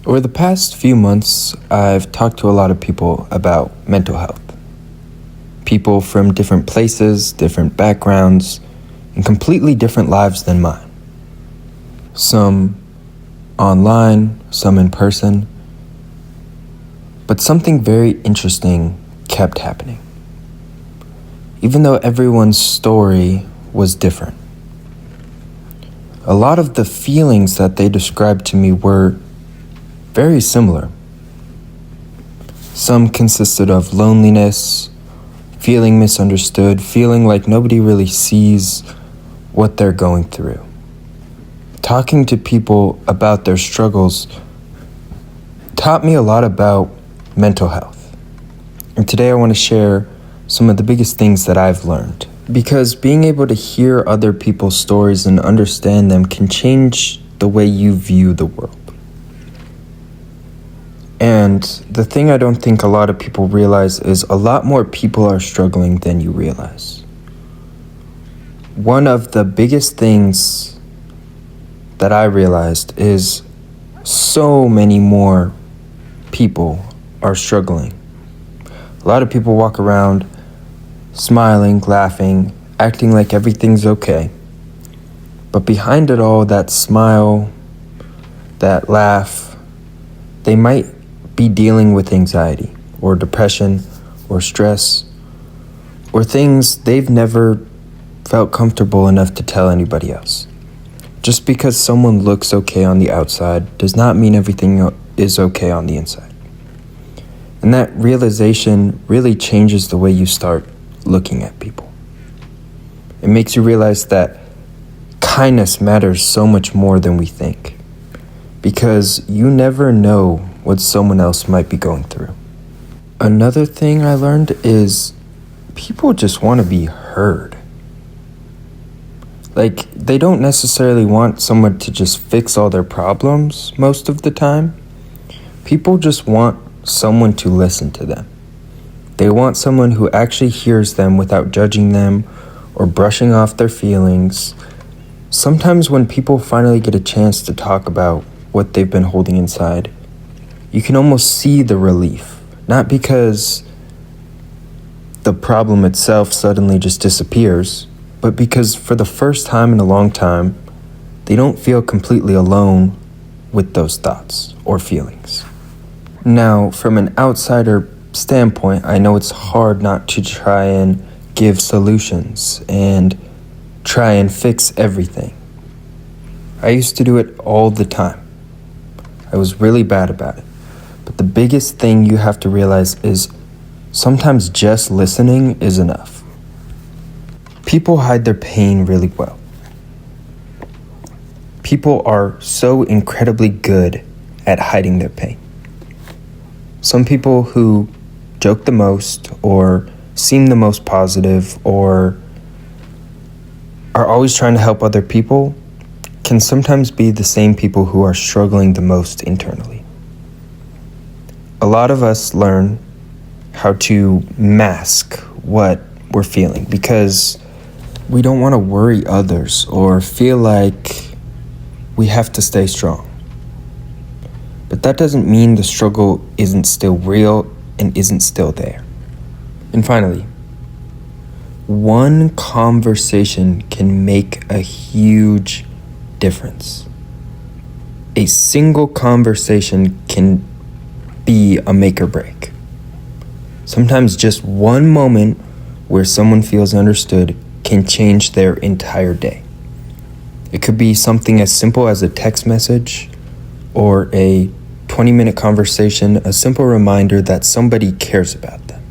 Over the past few months, I've talked to a lot of people about mental health. People from different places, different backgrounds, and completely different lives than mine. Some online, some in person. But something very interesting kept happening. Even though everyone's story was different. A lot of the feelings that they described to me were very similar. Some consisted of loneliness, feeling misunderstood, feeling like nobody really sees what they're going through. Talking to people about their struggles taught me a lot about mental health. And today I want to share some of the biggest things that I've learned. Because being able to hear other people's stories and understand them can change the way you view the world. And the thing I don't think a lot of people realize is a lot more people are struggling than you realize. One of the biggest things that I realized is so many more people are struggling. A lot of people walk around smiling, laughing, acting like everything's okay. But behind it all, that smile, that laugh, they might be dealing with anxiety or depression or stress or things they've never felt comfortable enough to tell anybody else. Just because someone looks okay on the outside does not mean everything is okay on the inside. And that realization really changes the way you start looking at people. It makes you realize that kindness matters so much more than we think, because you never know what someone else might be going through. Another thing I learned is people just want to be heard. Like, they don't necessarily want someone to just fix all their problems most of the time. People just want someone to listen to them. They want someone who actually hears them without judging them or brushing off their feelings. Sometimes when people finally get a chance to talk about what they've been holding inside, you can almost see the relief. Not because the problem itself suddenly just disappears, but because for the first time in a long time, they don't feel completely alone with those thoughts or feelings. Now, from an outsider standpoint, I know it's hard not to try and give solutions and try and fix everything. I used to do it all the time. I was really bad about it. But the biggest thing you have to realize is sometimes just listening is enough. People hide their pain really well. People are so incredibly good at hiding their pain. Some people who joke the most or seem the most positive or are always trying to help other people can sometimes be the same people who are struggling the most internally. A lot of us learn how to mask what we're feeling because we don't want to worry others or feel like we have to stay strong. But that doesn't mean the struggle isn't still real and isn't still there. And finally, one conversation can make a huge difference. A single conversation can be a make or break. Sometimes just one moment where someone feels understood can change their entire day. It could be something as simple as a text message or a 20-minute conversation, a simple reminder that somebody cares about them.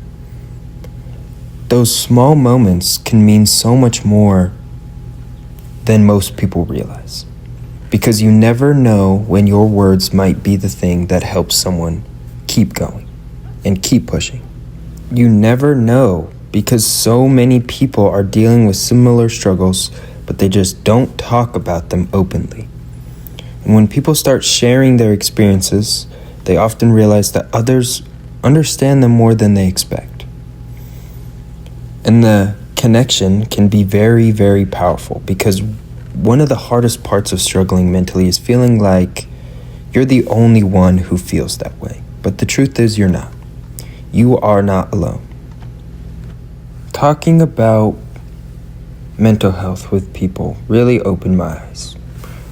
Those small moments can mean so much more than most people realize, because you never know when your words might be the thing that helps someone keep going and keep pushing. You never know because so many people are dealing with similar struggles, but they just don't talk about them openly. And when people start sharing their experiences, they often realize that others understand them more than they expect. And the connection can be very, very powerful, because one of the hardest parts of struggling mentally is feeling like You're the only one who feels that way. But the truth is, you're not. You are not alone. Talking about mental health with people really opened my eyes.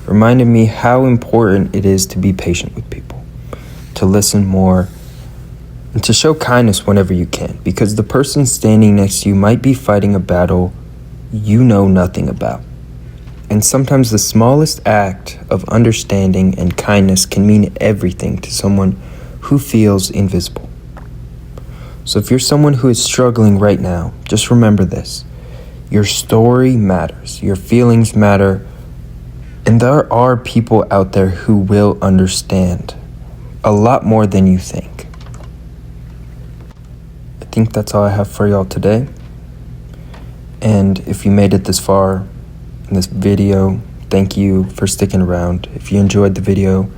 Reminded me how important it is to be patient with people, to listen more, and to show kindness whenever you can, because the person standing next to you might be fighting a battle you know nothing about. And sometimes the smallest act of understanding and kindness can mean everything to someone who feels invisible. So if you're someone who is struggling right now, just remember this. Your story matters. Your feelings matter. And there are people out there who will understand a lot more than you think. I think that's all I have for y'all today. And if you made it this far in this video, thank you for sticking around. If you enjoyed the video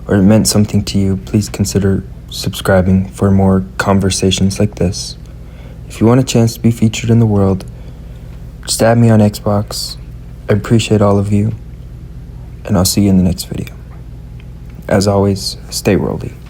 or it meant something to you, please consider subscribing for more conversations like this. If you want a chance to be featured in the world, just add me on Xbox. I appreciate all of you, and I'll see you in the next video. As always, stay worldy.